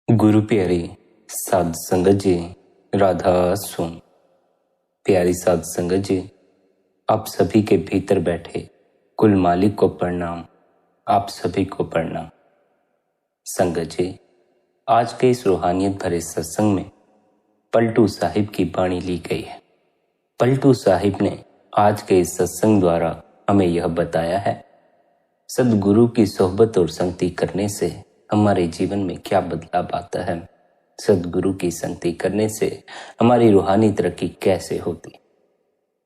गुरु प्यारी साध संगत जी, राधा सुन। प्यारी साध संगत जी, आप सभी के भीतर बैठे कुल मालिक को प्रणाम। आप सभी को प्रणाम। संगत जी, आज के इस रूहानियत भरे सत्संग में पलटू साहिब की वाणी ली गई है। पलटू साहिब ने आज के इस सत्संग द्वारा हमें यह बताया है, सदगुरु की सोहबत और संगति करने से हमारे जीवन में क्या बदलाव आता है। सदगुरु की संगति करने से हमारी रूहानी तरक्की कैसे होती।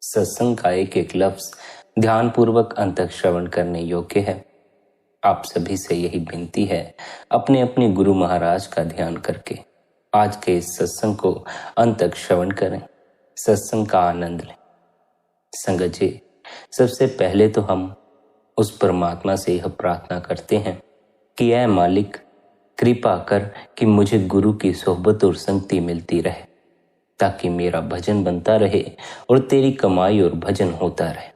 सत्संग का एक एक लफ्ज ध्यानपूर्वक अंतक श्रवण करने योग्य है। आप सभी से यही विनती है, अपने अपने गुरु महाराज का ध्यान करके आज के इस सत्संग को अंतक श्रवण करें, सत्संग का आनंद लें। संगत जी, सबसे पहले तो हम उस परमात्मा से यह प्रार्थना करते हैं कि ऐ मालिक, कृपा कर कि मुझे गुरु की सोहबत और संगति मिलती रहे, ताकि मेरा भजन बनता रहे और तेरी कमाई और भजन होता रहे।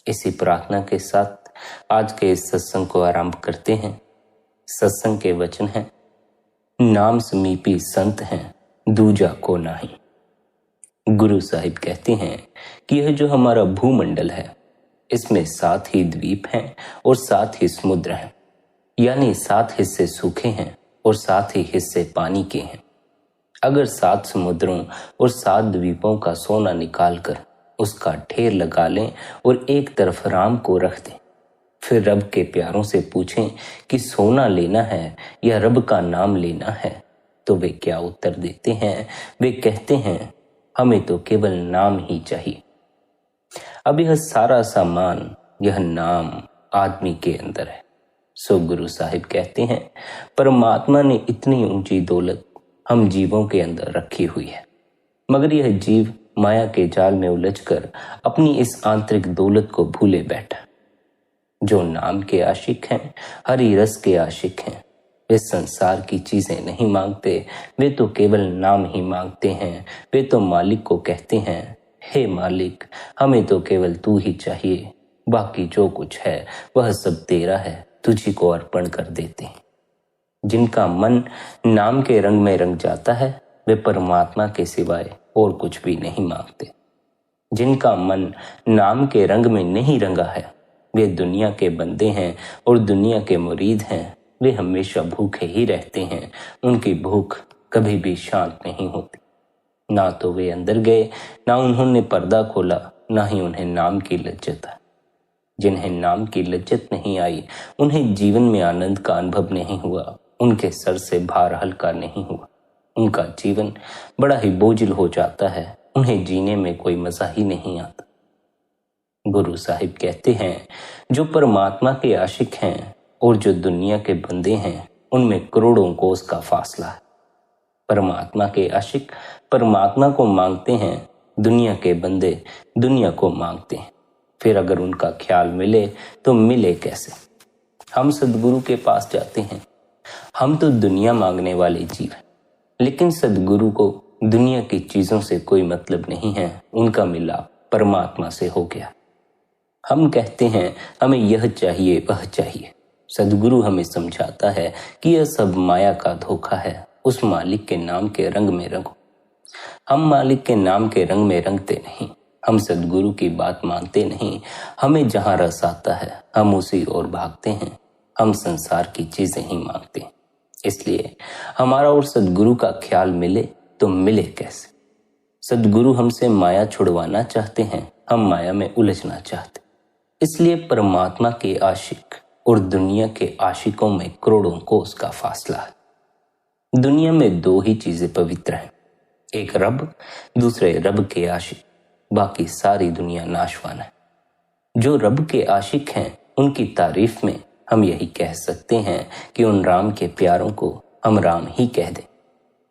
इसी प्रार्थना के साथ आज के इस सत्संग को आरंभ करते हैं। सत्संग के वचन हैं, नाम समीपी संत हैं, दूजा को नाही। गुरु साहिब कहते हैं कि यह जो हमारा भूमंडल है, इसमें 7 ही द्वीप हैं और 7 ही समुद्र हैं, यानी 7 हिस्से सूखे हैं और 7 ही हिस्से पानी के हैं। अगर 7 समुद्रों और 7 द्वीपों का सोना निकालकर उसका ढेर लगा लें और एक तरफ राम को रख दें, फिर रब के प्यारों से पूछें कि सोना लेना है या रब का नाम लेना है, तो वे क्या उत्तर देते हैं। वे कहते हैं, हमें तो केवल नाम ही चाहिए। अब यह सारा सामान, यह नाम आदमी के अंदर है। सो गुरु साहिब कहते हैं, परमात्मा ने इतनी ऊंची दौलत हम जीवों के अंदर रखी हुई है, मगर यह जीव माया के जाल में उलझकर अपनी इस आंतरिक दौलत को भूले बैठा। जो नाम के आशिक हैं, हरि रस के आशिक हैं, वे संसार की चीजें नहीं मांगते, वे तो केवल नाम ही मांगते हैं। वे तो मालिक को कहते हैं, हे मालिक, हमें तो केवल तू ही चाहिए, बाकी जो कुछ है वह सब तेरा है, तुझी को अर्पण कर देते हैं। जिनका मन नाम के रंग में रंग जाता है, वे परमात्मा के सिवाय और कुछ भी नहीं मांगते। जिनका मन नाम के रंग में नहीं रंगा है, वे दुनिया के बंदे हैं और दुनिया के मुरीद हैं। वे हमेशा भूखे ही रहते हैं, उनकी भूख कभी भी शांत नहीं होती। ना तो वे अंदर गए, ना उन्होंने पर्दा खोला, ना ही उन्हें नाम की लज्जत आई। जिन्हें नाम की लज्जत नहीं आई, उन्हें जीवन में आनंद का अनुभव नहीं हुआ, उनके सर से भार हल्का नहीं हुआ, उनका जीवन बड़ा ही बोझिल हो जाता है, उन्हें जीने में कोई मजा ही नहीं आता। गुरु साहिब कहते हैं, जो परमात्मा के आशिक हैं और जो दुनिया के बंदे हैं, उनमें करोड़ों कोस का फासला है। परमात्मा के आशिक परमात्मा को मांगते हैं, दुनिया के बंदे दुनिया को मांगते हैं। फिर अगर उनका ख्याल मिले तो मिले कैसे। हम सदगुरु के पास जाते हैं, हम तो दुनिया मांगने वाले जीव हैं, लेकिन सदगुरु को दुनिया की चीजों से कोई मतलब नहीं है, उनका मिलाप परमात्मा से हो गया। हम कहते हैं, हमें यह चाहिए वह चाहिए। सदगुरु हमें समझाता है कि यह सब माया का धोखा है, उस मालिक के नाम के रंग में रंगो। हम मालिक के नाम के रंग में रंगते नहीं, हम सदगुरु की बात मानते नहीं। हमें जहां रस आता है हम उसी ओर भागते हैं, हम संसार की चीजें ही मांगते हैं। इसलिए हमारा और सदगुरु का ख्याल मिले तो मिले कैसे। सदगुरु हमसे माया छुड़वाना चाहते हैं, हम माया में उलझना चाहते। इसलिए परमात्मा के आशिक और दुनिया के आशिकों में करोड़ों कोस का फासला है। दुनिया में 2 ही चीजें पवित्र हैं, एक रब, दूसरे रब के आशिक। बाकी सारी दुनिया नाशवान है। जो रब के आशिक हैं, उनकी तारीफ में हम यही कह सकते हैं कि उन राम के प्यारों को हम राम ही कह दें।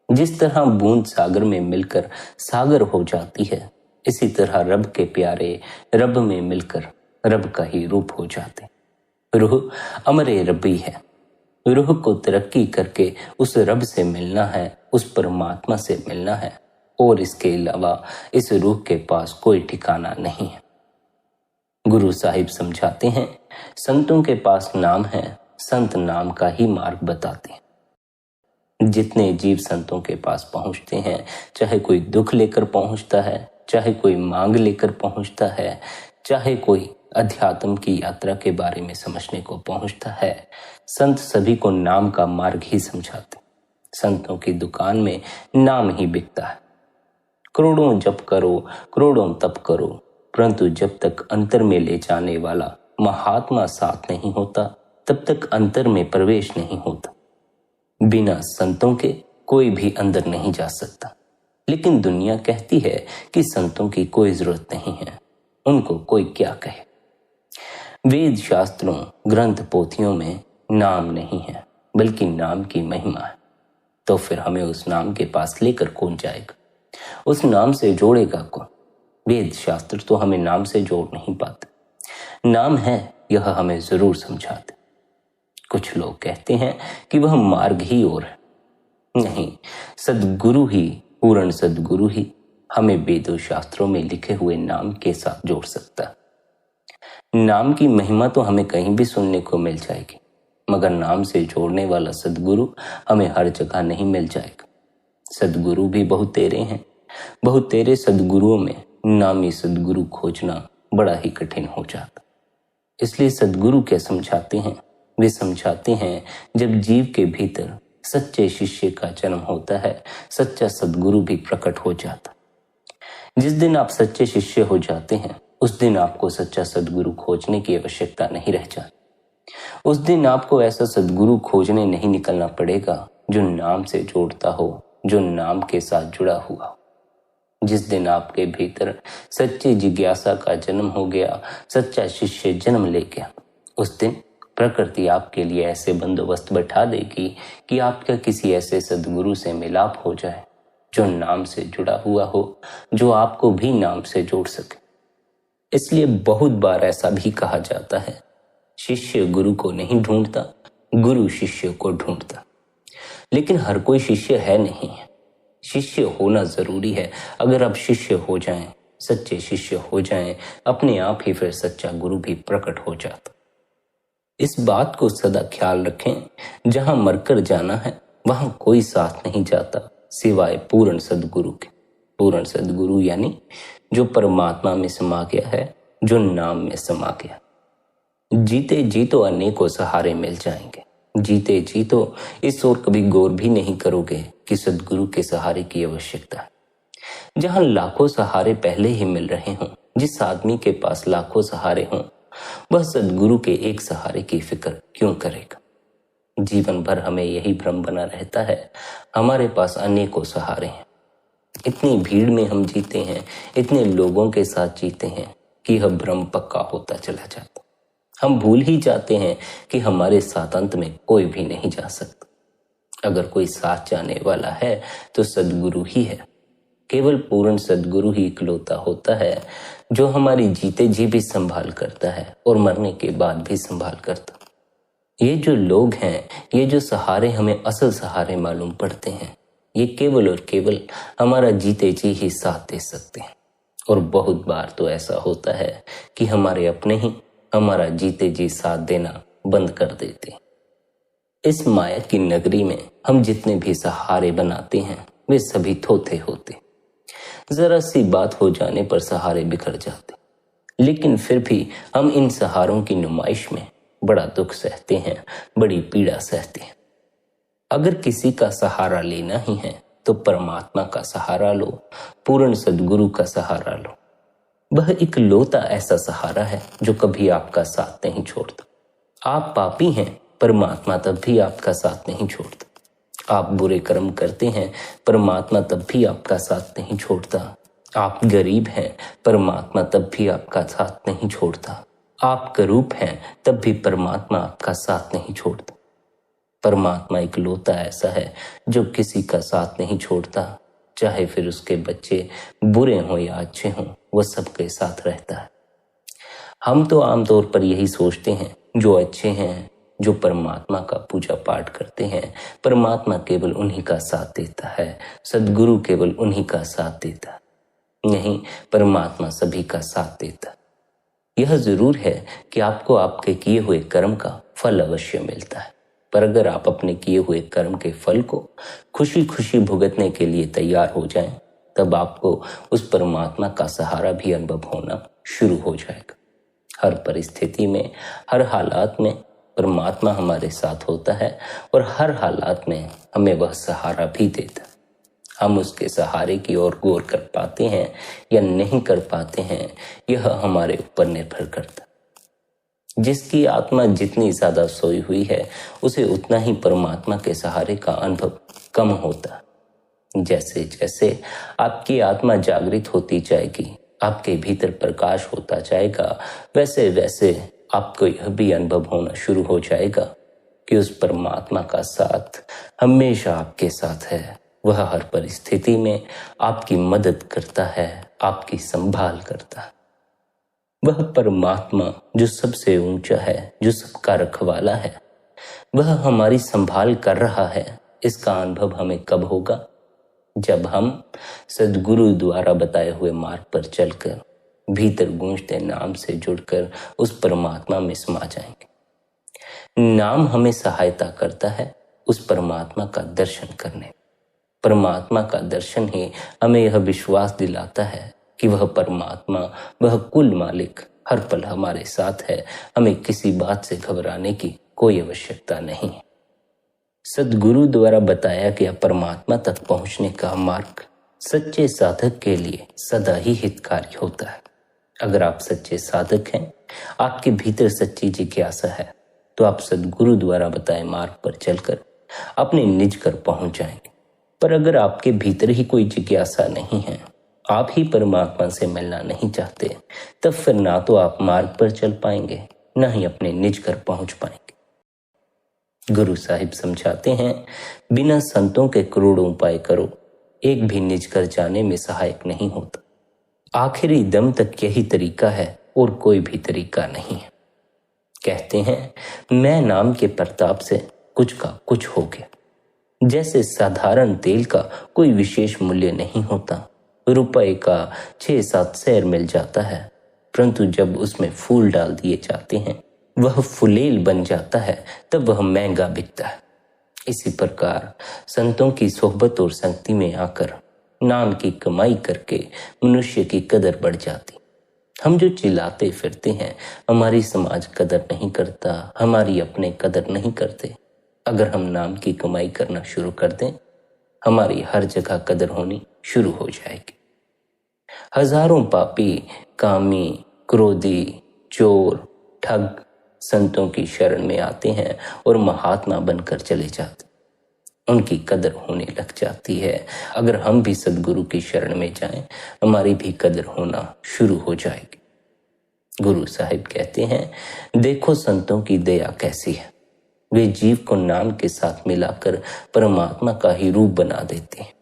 जिस तरह बूंद सागर में मिलकर सागर हो जाती है, इसी तरह रब के प्यारे रब में मिलकर रब का ही रूप हो जाते। रूह अमरे रबी है। रूह को तरक्की करके उस रब से मिलना है, उस परमात्मा से मिलना है, और इसके अलावा इस रूह के पास कोई ठिकाना नहीं है। गुरु साहिब समझाते हैं, संतों के पास नाम है, संत नाम का ही मार्ग बताते हैं। जितने जीव संतों के पास पहुंचते हैं, चाहे कोई दुख लेकर पहुंचता है, चाहे कोई मांग लेकर पहुंचता है, चाहे कोई अध्यात्म की यात्रा के बारे में समझने को पहुंचता है, संत सभी को नाम का मार्ग ही समझाते। संतों की दुकान में नाम ही बिकता है। करोड़ों जप करो, करोड़ों तप करो, परंतु जब तक अंतर में ले जाने वाला महात्मा साथ नहीं होता, तब तक अंतर में प्रवेश नहीं होता। बिना संतों के कोई भी अंदर नहीं जा सकता। लेकिन दुनिया कहती है कि संतों की कोई जरूरत नहीं है, उनको कोई क्या कहे। वेद शास्त्रों, ग्रंथ पोथियों में नाम नहीं है, बल्कि नाम की महिमा है। तो फिर हमें उस नाम के पास लेकर कौन जाएगा? उस नाम से जोड़ेगा कौन? वेद शास्त्र तो हमें नाम से जोड़ नहीं पाते। नाम है यह हमें जरूर समझाते। कुछ लोग कहते हैं कि वह मार्ग ही और है। नहीं, सद्गुरु ही, पूर्ण सद्गुरु ही हमें वेदों शास्त्रों में लिखे हुए नाम के साथ जोड़ सकता है। नाम की महिमा तो हमें कहीं भी सुनने को मिल जाएगी, मगर नाम से जोड़ने वाला सद्गुरु हमें हर जगह नहीं मिल जाएगा। सद्गुरु भी बहुत तेरे हैं। बहुत तेरे सद्गुरुओं में नामी सद्गुरु खोजना बड़ा ही कठिन हो जाता। इसलिए सद्गुरु क्या समझाते हैं? वे समझाते हैं, जब जीव के भीतर सच्चे शिष्य का जन्म होता है, सच्चा सद्गुरु भी प्रकट हो जाता। जिस दिन आप सच्चे शिष्य हो जाते हैं, उस दिन आपको सच्चा सद्गुरु खोजने की आवश्यकता नहीं रह जाती। उस दिन आपको ऐसा सद्गुरु खोजने नहीं निकलना पड़ेगा जो नाम से जोड़ता हो, जो नाम के साथ जुड़ा हुआ हो। जिस दिन आपके भीतर सच्ची जिज्ञासा का जन्म हो गया, सच्चा शिष्य जन्म ले गया, उस दिन प्रकृति आपके लिए ऐसे बंदोबस्त बैठा देगी कि आपका किसी ऐसे सद्गुरु से मिलाप हो जाए जो नाम से जुड़ा हुआ हो, जो आपको भी नाम से जोड़ सके। इसलिए बहुत बार ऐसा भी कहा जाता है, शिष्य गुरु को नहीं ढूंढता, गुरु शिष्य को ढूंढता। लेकिन हर कोई शिष्य है नहीं है। शिष्य होना जरूरी है। अगर आप शिष्य हो जाएं, सच्चे शिष्य हो जाएं, अपने आप ही फिर सच्चा गुरु भी प्रकट हो जाता। इस बात को सदा ख्याल रखें, जहां मरकर जाना है वहां कोई साथ नहीं जाता सिवाय पूर्ण सद्गुरु के। पूर्ण सद्गुरु यानी जो परमात्मा में समा गया है, जो नाम में समा गया। जीते जी तो अनेकों सहारे मिल जाएंगे। जीते जी तो इस ओर कभी गौर भी नहीं करोगे कि सद्गुरु के सहारे की आवश्यकता है। जहां लाखों सहारे पहले ही मिल रहे हों, जिस आदमी के पास लाखों सहारे हों, वह सद्गुरु के एक सहारे की फिक्र क्यों करेगा? जीवन भर हमें यही भ्रम बना रहता है, हमारे पास अनेकों सहारे हैं। इतनी भीड़ में हम जीते हैं, इतने लोगों के साथ जीते हैं कि यह भ्रम पक्का होता चला जाता। हम भूल ही जाते हैं कि हमारे साथ अंत में कोई भी नहीं जा सकता। अगर कोई साथ जाने वाला है तो सद्गुरु ही है। केवल पूर्ण सद्गुरु ही इकलौता होता है जो हमारी जीते जी भी संभाल करता है और मरने के बाद भी संभाल करता। ये जो लोग हैं, ये जो सहारे हमें असल सहारे मालूम पड़ते हैं, ये केवल और केवल हमारा जीते जी ही साथ दे सकते हैं। और बहुत बार तो ऐसा होता है कि हमारे अपने ही हमारा जीते जी साथ देना बंद कर देते हैं। इस माया की नगरी में हम जितने भी सहारे बनाते हैं, वे सभी थोथे होते। जरा सी बात हो जाने पर सहारे बिखर जाते। लेकिन फिर भी हम इन सहारों की नुमाइश में बड़ा दुख सहते हैं, बड़ी पीड़ा सहते हैं। अगर किसी का सहारा लेना ही है तो परमात्मा का सहारा लो, पूर्ण सद्गुरु का सहारा लो। वह इकलौता ऐसा सहारा है जो कभी आपका साथ नहीं छोड़ता। आप पापी हैं, परमात्मा तब भी आपका साथ नहीं छोड़ता। आप बुरे कर्म करते हैं, परमात्मा तब भी आपका साथ नहीं छोड़ता। आप गरीब हैं, परमात्मा तब भी आपका साथ नहीं छोड़ता। आप करूप हैं, तब भी परमात्मा आपका साथ नहीं छोड़ता। परमात्मा इकलौता ऐसा है जो किसी का साथ नहीं छोड़ता। चाहे फिर उसके बच्चे बुरे हों या अच्छे हों, वह सबके साथ रहता है। हम तो आमतौर पर यही सोचते हैं, जो अच्छे हैं, जो परमात्मा का पूजा पाठ करते हैं, परमात्मा केवल उन्हीं का साथ देता है, सद्गुरु केवल उन्हीं का साथ देता है। नहीं, परमात्मा सभी का साथ देता है। यह जरूर है कि आपको आपके किए हुए कर्म का फल अवश्य मिलता है। पर अगर आप अपने किए हुए कर्म के फल को खुशी खुशी भुगतने के लिए तैयार हो जाएं, तब आपको उस परमात्मा का सहारा भी अनुभव होना शुरू हो जाएगा। हर परिस्थिति में, हर हालात में परमात्मा हमारे साथ होता है और हर हालात में हमें वह सहारा भी देता है। हम उसके सहारे की ओर गौर कर पाते हैं या नहीं कर पाते हैं, यह हमारे ऊपर निर्भर करता है। जिसकी आत्मा जितनी ज्यादा सोई हुई है, उसे उतना ही परमात्मा के सहारे का अनुभव कम होता है। जैसे जैसे आपकी आत्मा जागृत होती जाएगी, आपके भीतर प्रकाश होता जाएगा, वैसे वैसे आपको यह भी अनुभव होना शुरू हो जाएगा कि उस परमात्मा का साथ हमेशा आपके साथ है। वह हर परिस्थिति में आपकी मदद करता है, आपकी संभाल करता है। वह परमात्मा जो सबसे ऊंचा है, जो सबका रखवाला है, वह हमारी संभाल कर रहा है। इसका अनुभव हमें कब होगा? जब हम सद्गुरु द्वारा बताए हुए मार्ग पर चलकर भीतर गूंजते नाम से जुड़कर उस परमात्मा में समा जाएंगे। नाम हमें सहायता करता है उस परमात्मा का दर्शन करने। परमात्मा का दर्शन ही हमें यह विश्वास दिलाता है कि वह परमात्मा, वह कुल मालिक हर पल हमारे साथ है। हमें किसी बात से घबराने की कोई आवश्यकता नहीं है। सद्गुरु द्वारा बताया गया परमात्मा तक पहुंचने का मार्ग सच्चे साधक के लिए सदा ही हितकारी होता है। अगर आप सच्चे साधक हैं, आपके भीतर सच्ची जिज्ञासा है, तो आप सद्गुरु द्वारा बताए मार्ग पर चलकर अपने निज कर पहुंच जाएंगे। पर अगर आपके भीतर ही कोई जिज्ञासा नहीं है, आप ही परमात्मा से मिलना नहीं चाहते, तब फिर ना तो आप मार्ग पर चल पाएंगे, ना ही अपने निज कर पहुंच पाएंगे। गुरु साहिब समझाते हैं, बिना संतों के करोड़ों उपाय करो, एक भी निज कर जाने में सहायक नहीं होता। आखिरी दम तक यही तरीका है और कोई भी तरीका नहीं है। कहते हैं, मैं नाम के प्रताप से कुछ का कुछ हो गया। जैसे साधारण तेल का कोई विशेष मूल्य नहीं होता, रुपए का 6-7 सेर मिल जाता है, परंतु जब उसमें फूल डाल दिए जाते हैं, वह फुलेल बन जाता है, तब वह महंगा बिकता है। इसी प्रकार संतों की सोहबत और संगति में आकर नाम की कमाई करके मनुष्य की कदर बढ़ जाती। हम जो चिल्लाते फिरते हैं, हमारी समाज कदर नहीं करता, हमारी अपने कदर नहीं करते। अगर हम नाम की कमाई करना शुरू कर दें, हमारी हर जगह कदर होनी शुरू हो जाएगी। हजारों पापी, कामी, क्रोधी, चोर, ठग संतों की शरण में आते हैं और महात्मा बनकर चले जाते। उनकी कदर होने लग जाती है। अगर हम भी सद्गुरु की शरण में जाएं, हमारी भी कदर होना शुरू हो जाएगी। गुरु साहिब कहते हैं, देखो संतों की दया कैसी है। वे जीव को नाम के साथ मिलाकर परमात्मा का ही रूप बना देते हैं।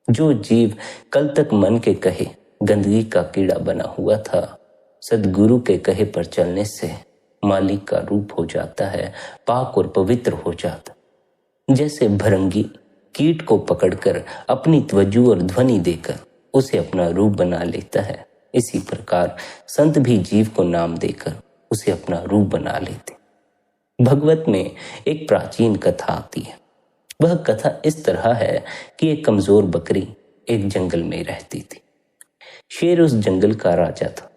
जो जीव कल तक मन के कहे गंदगी का कीड़ा बना हुआ था, सद्गुरु के कहे पर चलने से मालिक का रूप हो जाता है, पाक और पवित्र हो जाता। जैसे भरंगी कीट को पकड़कर अपनी त्वचा और ध्वनि देकर उसे अपना रूप बना लेता है, इसी प्रकार संत भी जीव को नाम देकर उसे अपना रूप बना लेते। भगवत में एक प्राचीन कथा आती है। वह कथा इस तरह है कि एक कमजोर बकरी एक जंगल में रहती थी। शेर उस जंगल का राजा था।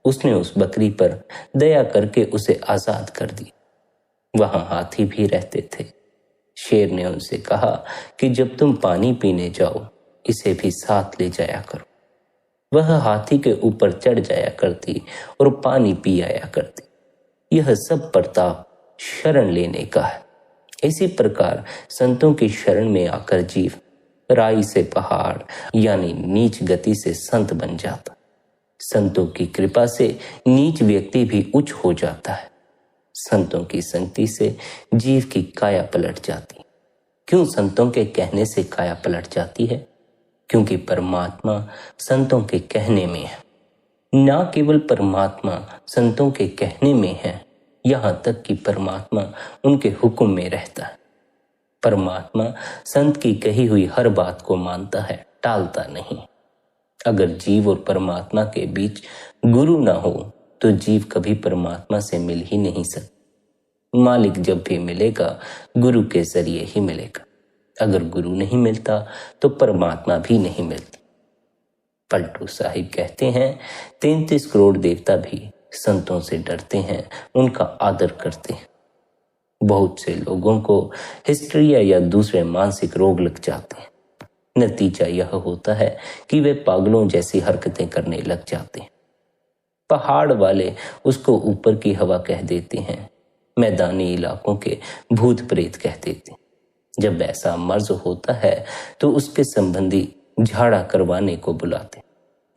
उसने उस बकरी पर दया करके उसे आजाद कर दिया। वहां हाथी भी रहते थे। शेर ने उनसे कहा कि जब तुम पानी पीने जाओ, इसे भी साथ ले जाया करो। वह हाथी के ऊपर चढ़ जाया करती और पानी पी आया करती। यह सब प्रताप शरण लेने का है। इसी प्रकार संतों की शरण में आकर जीव राई से पहाड़ यानी नीच गति से संत बन जाता। संतों की कृपा से नीच व्यक्ति भी उच्च हो जाता है। संतों की संगति से जीव की काया पलट जाती। क्यों संतों के कहने से काया पलट जाती है? क्योंकि परमात्मा संतों के कहने में है। ना केवल परमात्मा संतों के कहने में है, यहां तक कि परमात्मा उनके हुक्म में रहता है। परमात्मा संत की कही हुई हर बात को मानता है, टालता नहीं। अगर जीव और परमात्मा के बीच गुरु ना हो तो जीव कभी परमात्मा से मिल ही नहीं सकता। मालिक जब भी मिलेगा गुरु के जरिए ही मिलेगा। अगर गुरु नहीं मिलता तो परमात्मा भी नहीं मिलता। पलटू साहिब कहते हैं 33 करोड़ देवता भी संतों से डरते हैं, उनका आदर करते हैं। बहुत से लोगों को हिस्ट्रिया या दूसरे मानसिक रोग लग जाते हैं। नतीजा यह होता है कि वे पागलों जैसी हरकतें करने लग जाते हैं। पहाड़ वाले उसको ऊपर की हवा कह देते हैं, मैदानी इलाकों के भूत प्रेत कह देते हैं। जब ऐसा मर्ज होता है तो उसके संबंधी झाड़ा करवाने को बुलाते।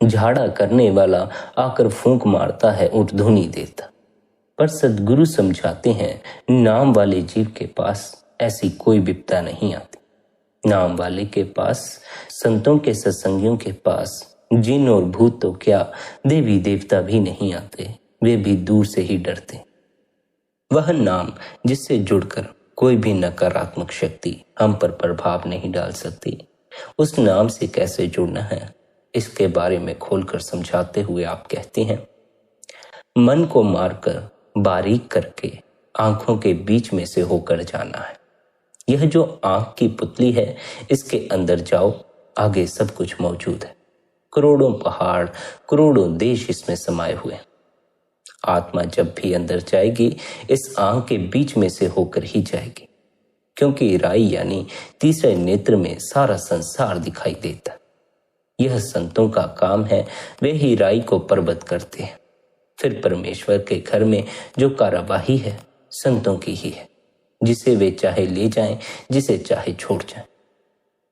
झाड़ा करने वाला आकर फूंक मारता है, ऊँटधुनी देता। पर सद्गुरु समझाते हैं नाम वाले जीव के पास ऐसी कोई विपदा नहीं आती। नाम वाले के पास, संतों के सत्संगियों के पास जिन और भूत तो क्या, देवी देवता भी नहीं आते, वे भी दूर से ही डरते। वह नाम जिससे जुड़कर कोई भी नकारात्मक शक्ति हम पर प्रभाव नहीं डाल सकती, उस नाम से कैसे जुड़ना है, इसके बारे में खोलकर समझाते हुए आप कहते हैं, मन को मारकर बारीक करके आंखों के बीच में से होकर जाना है। यह जो आंख की पुतली है, इसके अंदर जाओ, आगे सब कुछ मौजूद है। करोड़ों पहाड़, करोड़ों देश इसमें समाये हुए हैं। आत्मा जब भी अंदर जाएगी, इस आंख के बीच में से होकर ही जाएगी, क्योंकि राई यानी तीसरे नेत्र में सारा संसार दिखाई देता। यह संतों का काम है, वे ही राई को पर्वत करते हैं। फिर परमेश्वर के घर में जो कार्यवाही है, संतों की ही है, जिसे वे चाहे ले जाएं, जिसे चाहे छोड़ जाएं।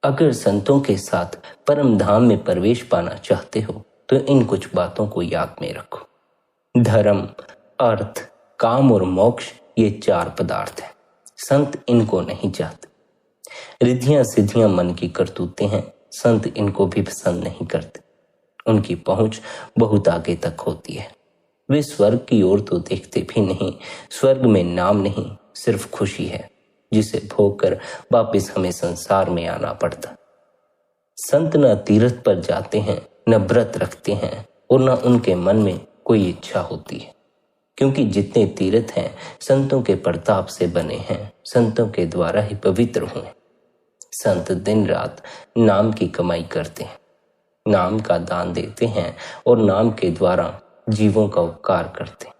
अगर संतों के साथ परम धाम में प्रवेश पाना चाहते हो तो इन कुछ बातों को याद में रखो। धर्म, अर्थ, काम और मोक्ष, ये 4 पदार्थ हैं। संत इनको नहीं चाहते। रिद्धियां सिद्धियां मन की करतूतें हैं, संत इनको भी पसंद नहीं करते। उनकी पहुंच बहुत आगे तक होती है। वे स्वर्ग की ओर तो देखते भी नहीं। स्वर्ग में नाम नहीं, सिर्फ खुशी है, जिसे भोग कर वापिस हमें संसार में आना पड़ता। संत न तीर्थ पर जाते हैं, न व्रत रखते हैं, और न उनके मन में कोई इच्छा होती है, क्योंकि जितने तीर्थ हैं संतों के प्रताप से बने हैं, संतों के द्वारा ही पवित्र हुए। संत दिन रात नाम की कमाई करते हैं, नाम का दान देते हैं और नाम के द्वारा जीवों का उपकार करते हैं।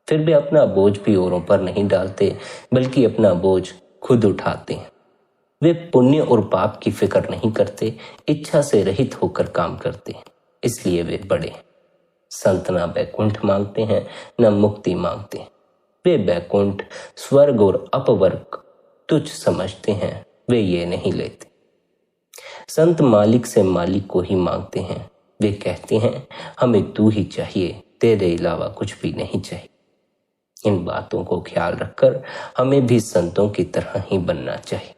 फिर भी अपना बोझ भी औरों पर नहीं डालते, बल्कि अपना बोझ खुद उठाते हैं। वे पुण्य और पाप की फिक्र नहीं करते, इच्छा से रहित होकर काम करते हैं, इसलिए वे बड़े हैं। संत न बैकुंठ मांगते हैं, न मुक्ति मांगते हैं। वे बैकुंठ, स्वर्ग और अपवर्ग तुच्छ समझते हैं, वे ये नहीं लेते। संत मालिक से मालिक को ही मांगते हैं। वे कहते हैं हमें तू ही चाहिए, तेरे अलावा कुछ भी नहीं चाहिए। इन बातों को ख्याल रखकर हमें भी संतों की तरह ही बनना चाहिए।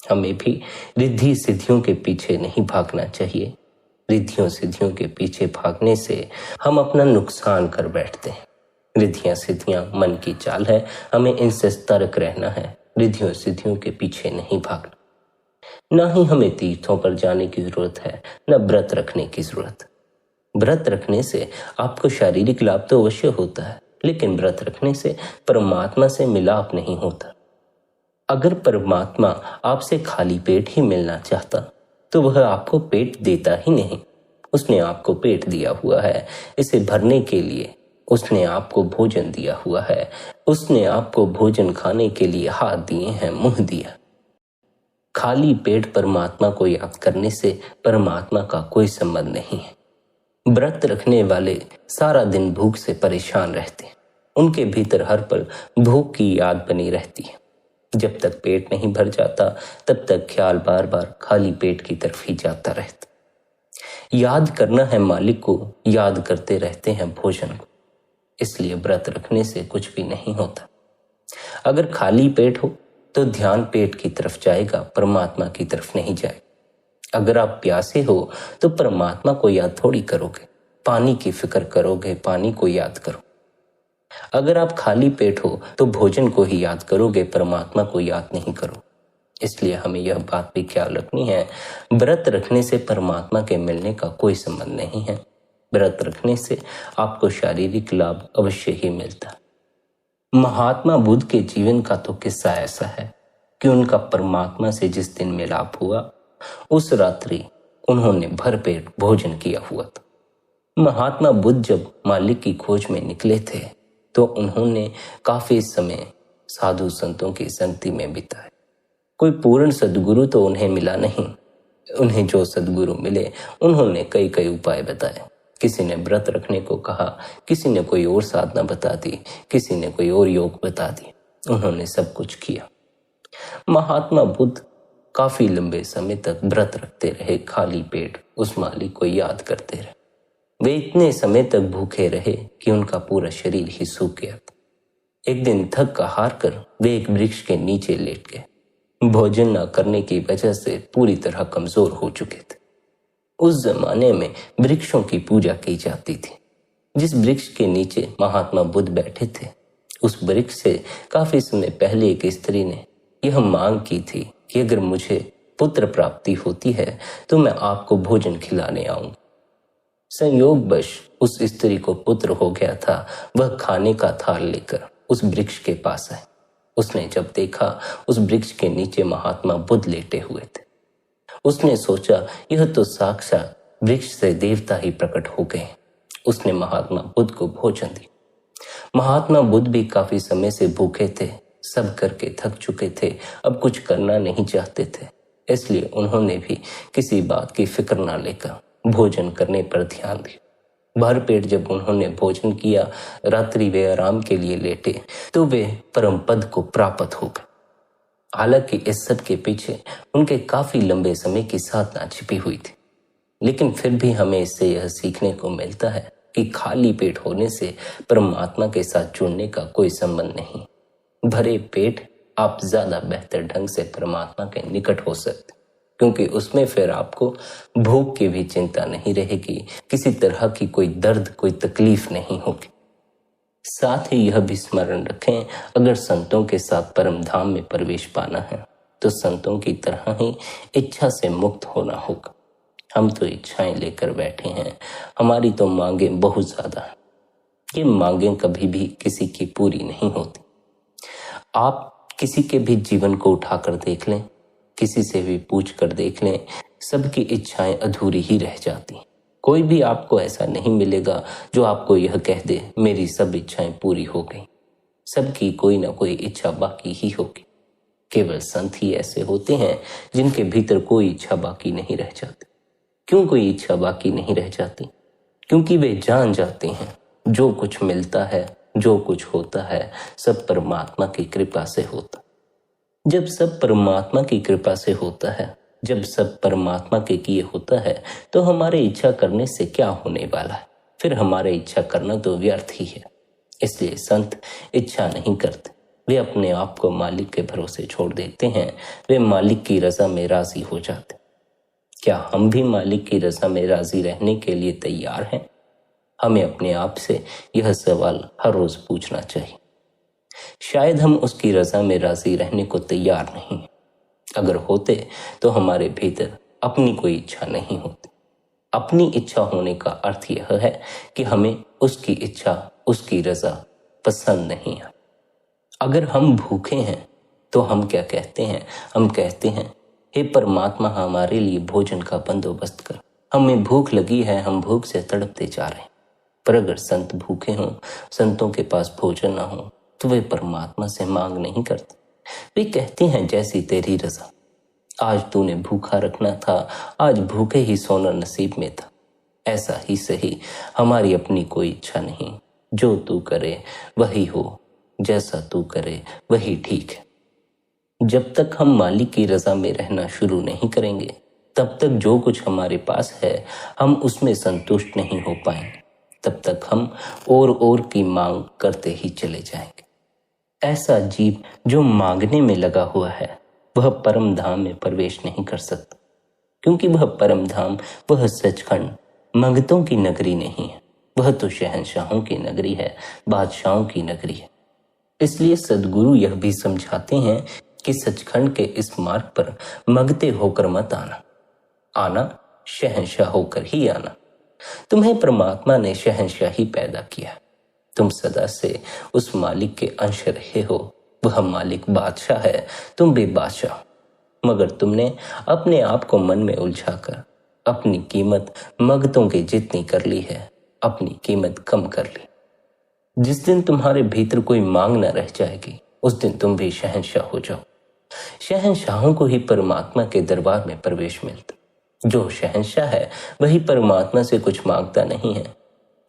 हमें भी रिद्धि सिद्धियों के पीछे नहीं भागना चाहिए। रिद्धियों सिद्धियों के पीछे भागने से हम अपना नुकसान कर बैठते हैं। रिद्धियां सिद्धियां मन की चाल है, हमें इनसे सतर्क रहना है। रिद्धियों सिद्धियों के पीछे नहीं भागना। ना ही हमें तीर्थों पर जाने की जरूरत है, न व्रत रखने की जरूरत। व्रत रखने से आपको शारीरिक लाभ तो अवश्य होता है, लेकिन व्रत रखने से परमात्मा से मिलाप नहीं होता। अगर परमात्मा आपसे खाली पेट ही मिलना चाहता तो वह आपको पेट देता ही नहीं। उसने आपको पेट दिया हुआ है, इसे भरने के लिए। उसने आपको भोजन दिया हुआ है, उसने आपको भोजन खाने के लिए हाथ दिए हैं, मुंह दिया। खाली पेट परमात्मा को याद करने से परमात्मा का कोई संबंध नहीं है। व्रत रखने वाले सारा दिन भूख से परेशान रहते हैं। उनके भीतर हर पल भूख की याद बनी रहती है। जब तक पेट नहीं भर जाता तब तक ख्याल बार बार खाली पेट की तरफ ही जाता रहता। याद करना है मालिक को, याद करते रहते हैं भोजन को। इसलिए व्रत रखने से कुछ भी नहीं होता। अगर खाली पेट हो तो ध्यान पेट की तरफ जाएगा, परमात्मा की तरफ नहीं जाएगा। अगर आप प्यासे हो तो परमात्मा को याद थोड़ी करोगे, पानी की फिक्र करोगे, पानी को याद करो। अगर आप खाली पेट हो तो भोजन को ही याद करोगे, परमात्मा को याद नहीं करो। इसलिए हमें यह बात भी ख्याल रखनी है, व्रत रखने से परमात्मा के मिलने का कोई संबंध नहीं है। व्रत रखने से आपको शारीरिक लाभ अवश्य ही मिलता है। महात्मा बुद्ध के जीवन का तो किस्सा ऐसा है कि उनका परमात्मा से जिस दिन मिलाप हुआ उस रात्रि उन्होंने भरपेट भोजन किया हुआ था। महात्मा बुद्ध जब मालिक की खोज में निकले थे तो उन्होंने काफी समय साधु संतों की संगति में बिताए। कोई पूर्ण सद्गुरु तो उन्हें मिला नहीं। उन्हें जो सद्गुरु मिले उन्होंने कई कई उपाय बताए। किसी ने व्रत रखने को कहा, किसी ने कोई और साधना बता दी, किसी ने कोई और योग बता दी। उन्होंने सब कुछ किया। महात्मा बुद्ध काफी लंबे समय तक व्रत रखते रहे, खाली पेट उस मालिक को याद करते रहे। वे इतने समय तक भूखे रहे कि उनका पूरा शरीर ही सूख गया था। एक दिन थक का हार कर वे एक वृक्ष के नीचे लेट गए। भोजन न करने की वजह से पूरी तरह कमजोर हो चुके थे। उस जमाने में वृक्षों की पूजा की जाती थी। जिस वृक्ष के नीचे महात्मा बुद्ध बैठे थे उस वृक्ष से काफी समय पहले एक स्त्री ने यह मांग की थी कि अगर मुझे पुत्र प्राप्ति होती है तो मैं आपको भोजन खिलाने आऊंगी। संयोगवश उस स्त्री को पुत्र हो गया था। वह खाने का थाल लेकर उस वृक्ष के पास आई। उसने जब देखा उस वृक्ष के नीचे महात्मा बुद्ध लेटे हुए थे, उसने सोचा यह तो साक्षात वृक्ष से देवता ही प्रकट हो गए। उसने महात्मा बुद्ध को भोजन दिया। महात्मा बुद्ध भी काफी समय से भूखे थे, सब करके थक चुके थे, अब कुछ करना नहीं चाहते थे। इसलिए उन्होंने भी किसी बात की फिक्र ना लेकर भोजन करने पर ध्यान दिया। भरपेट जब उन्होंने भोजन किया, रात्रि वे आराम के लिए लेटे तो वे परम पद को प्राप्त हो गए। हालांकि इस सब के पीछे उनके काफी लंबे समय की साधना छिपी हुई थी, लेकिन फिर भी हमें इससे यह सीखने को मिलता है कि खाली पेट होने से परमात्मा के साथ जुड़ने का कोई संबंध नहीं। भरे पेट आप ज्यादा बेहतर ढंग से परमात्मा के निकट हो सकते, क्योंकि उसमें फिर आपको भूख की भी चिंता नहीं रहेगी, किसी तरह की कोई दर्द, कोई तकलीफ नहीं होगी। साथ ही यह भी स्मरण रखें, अगर संतों के साथ परम धाम में प्रवेश पाना है तो संतों की तरह ही इच्छा से मुक्त होना होगा। हम तो इच्छाएं लेकर बैठे हैं, हमारी तो मांगें बहुत ज्यादा हैं। ये मांगें कभी भी किसी की पूरी नहीं होती। आप किसी के भी जीवन को उठाकर देख लें, किसी से भी पूछ कर देख लें, सबकी इच्छाएं अधूरी ही रह जाती हैं। कोई भी आपको ऐसा नहीं मिलेगा जो आपको यह कह दे मेरी सब इच्छाएं पूरी हो गई। सबकी कोई ना कोई इच्छा बाकी ही होगी। केवल संत ही ऐसे होते हैं जिनके भीतर कोई इच्छा बाकी नहीं रह जाती। क्यों कोई इच्छा बाकी नहीं रह जाती? क्योंकि वे जान जाते हैं जो कुछ मिलता है, जो कुछ होता है, सब परमात्मा की कृपा से होता। जब सब परमात्मा की कृपा से होता है, जब सब परमात्मा के किए होता है, तो हमारे इच्छा करने से क्या होने वाला है? फिर हमारे इच्छा करना तो व्यर्थ ही है। इसलिए संत इच्छा नहीं करते, वे अपने आप को मालिक के भरोसे छोड़ देते हैं। वे मालिक की रजा में राजी हो जाते। क्या हम भी मालिक की रजा में राजी रहने के लिए तैयार हैं? हमें अपने आप से यह सवाल हर रोज पूछना चाहिए। शायद हम उसकी रजा में राजी रहने को तैयार नहीं। अगर होते तो हमारे भीतर अपनी कोई इच्छा नहीं होती। अपनी इच्छा होने का अर्थ यह है कि हमें उसकी इच्छा, उसकी रजा पसंद नहीं है। अगर हम भूखे हैं तो हम क्या कहते हैं? हम कहते हैं हे परमात्मा, हमारे लिए भोजन का बंदोबस्त कर। हमें भूख लगी है, हम भूख से तड़पते जा रहे हैं। पर अगर संत भूखे हों, संतों के पास भोजन ना हो, तो वे परमात्मा से मांग नहीं करते। वे कहते हैं जैसी तेरी रजा। आज तूने भूखा रखना था, आज भूखे ही सोना नसीब में था। ऐसा ही सही, हमारी अपनी कोई इच्छा नहीं। जो तू करे वही हो, जैसा तू करे वही ठीक है। जब तक हम मालिक की रजा में रहना शुरू नहीं करेंगे, तब तक जो कुछ हमारे पास है हम उसमें संतुष्ट नहीं हो पाएंगे। तब तक हम और की मांग करते ही चले जाएंगे। ऐसा जीव जो मांगने में लगा हुआ है वह परम धाम में प्रवेश नहीं कर सकता, क्योंकि वह परम धाम, वह सचखंड मंगतों की नगरी नहीं है। वह तो शहंशाहों की नगरी है, बादशाहों की नगरी है। इसलिए सद्गुरु यह भी समझाते हैं कि सचखंड के इस मार्ग पर मंगते होकर मत आना, आना शहंशाह होकर ही आना। तुम्हें परमात्मा ने शहंशाही पैदा किया। तुम सदा से उस मालिक के अंश रहे हो। वह मालिक बादशाह है, तुम भी बादशाह। मगर तुमने अपने आप को मन में उलझाकर अपनी कीमत मगतों के जितनी कर ली है, अपनी कीमत कम कर ली। जिस दिन तुम्हारे भीतर कोई मांग न रह जाएगी, उस दिन तुम भी शहंशाह हो जाओ। शहंशाहों को ही परमात्मा के दरबार में प्रवेश मिलता। जो शहंशाह है वही परमात्मा से कुछ मांगता नहीं है।